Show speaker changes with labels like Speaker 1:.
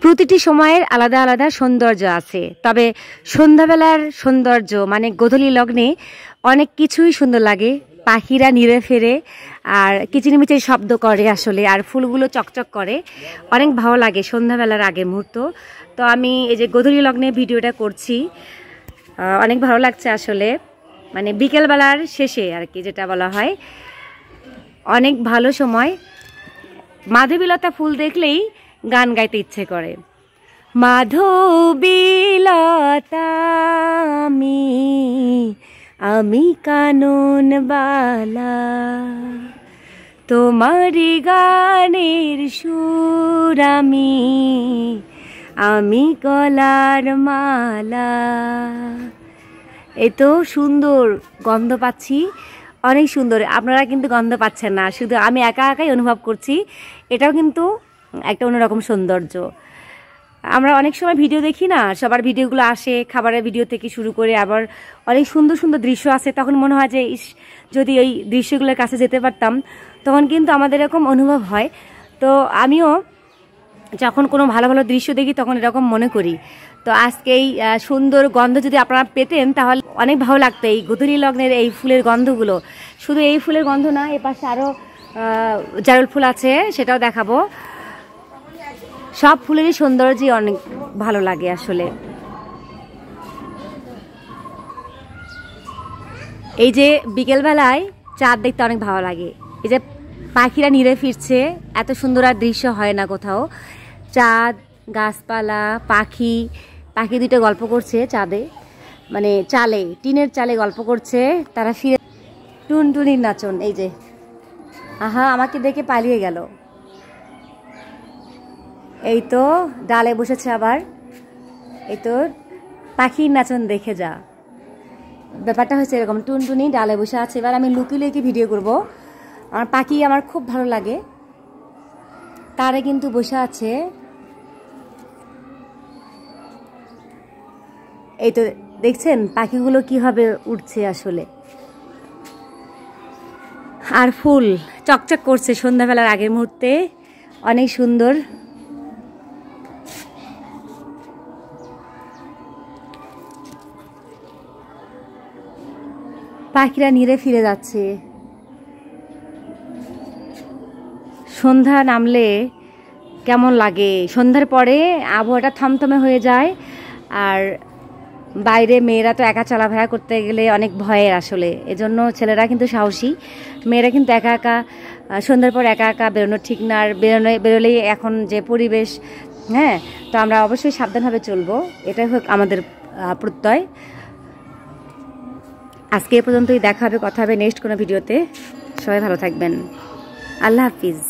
Speaker 1: প্রতিটি সময়ের আলাদা আলাদা সৌন্দর্য আছে, তবে সন্ধ্যাবেলার সৌন্দর্য মানে গোধূলি লগ্নে অনেক কিছুই সুন্দর লাগে। পাখিরা নিড়ে ফেরে আর কিচিরমিচির শব্দ করে আসলে, আর ফুলগুলো চকচক করে, অনেক ভালো লাগে সন্ধ্যাবেলার আগের মুহূর্ত। তো আমি এই যে গোধূলি লগ্নে ভিডিওটা করছি, অনেক ভালো লাগছে আসলে, মানে বিকেলবেলার শেষে আর কি যেটা বলা হয়, অনেক ভালো সময়। মাধবীলতা ফুল দেখলেই গান গাইতে ইচ্ছে করে। মাধবীলতা আমি কানন বালা, তোমারি গানের সুর আমি গলার মালা। এত সুন্দর গন্ধ পাচ্ছি, অনেক সুন্দর। আপনারা কিন্তু গন্ধ পাচ্ছেন না, শুধু আমি একা একাই অনুভব করছি। এটাও কিন্তু একটা অন্যরকম সৌন্দর্য। আমরা অনেক সময় ভিডিও দেখি না, সবার ভিডিওগুলো আসে খাবারের ভিডিও থেকে শুরু করে, আবার অনেক সুন্দর সুন্দর দৃশ্য আছে, তখন মনে হয় যে ইস, যদি এই দৃশ্যগুলোর কাছে যেতে পারতাম, তখন কিন্তু আমাদের এরকম অনুভব হয়। তো আমিও যখন কোনো ভালো ভালো দৃশ্য দেখি তখন এরকম মনে করি। তো আজকে এই সুন্দর গন্ধ যদি আপনারা পেতেন তাহলে অনেক ভালো লাগতো। এই গোধূলি লগ্নের এই ফুলের গন্ধগুলো, শুধু এই ফুলের গন্ধ না, এ পাশে আরও জারুল ফুল আছে, সেটাও দেখাবো। সব ফুলেরই সৌন্দর্যই অনেক ভালো লাগে আসলে। এই যে বিকেলবেলায় চাঁদ দেখতে অনেক ভালো লাগে। এই যে পাখিরা নিড়ে ফিরছে, এত সুন্দর আর দৃশ্য হয় না কোথাও। চাঁদ, গাছপালা, পাখি দুটো গল্প করছে চাঁদে, মানে চালে, টিনের চালে গল্প করছে। তারা ফিরে টুনটুনির নাচন, এই যে আহা আমাকে দেখে পালিয়ে গেল। এই তো ডালে বসেছে আবার, এই তো পাখির নাচন দেখে যা। ব্যাপারটা হচ্ছে এরকম, টুনটুনি ডালে বসে আছে। এবার আমি লুকিয়ে লুকিয়ে ভিডিও করব। আমার পাখি আমার খুব ভালো লাগে, তারে কিন্তু বসে আছে। এই তো দেখছেন পাখিগুলো কিভাবে উঠছে আসলে, আর ফুল চকচক করছে সন্ধ্যাবেলার আগের মুহূর্তে, অনেক সুন্দর। পাখিরা নিড়ে ফিরে যাচ্ছে। সন্ধ্যা নামলে কেমন লাগে, সন্ধ্যার পরে আবহাওয়াটা থমথমে হয়ে যায়। আর বাইরে মেয়েরা তো একা চলাফেরা করতে গেলে অনেক ভয়ের আসলে, এজন্য ছেলেরা কিন্তু সাহসী, মেয়েরা কিন্তু একা একা সন্ধ্যার পর একা একা বেরোনো ঠিক না। আর বেরোলেই এখন যে পরিবেশ, হ্যাঁ, তো আমরা অবশ্যই সাবধানভাবে চলবো, এটাই হোক আমাদের প্রত্যয়। আজকে এ পর্যন্তই, দেখা হবে, কথা হবে নেক্সট কোনো ভিডিওতে। সবাই ভালো থাকবেন, আল্লাহ হাফিজ।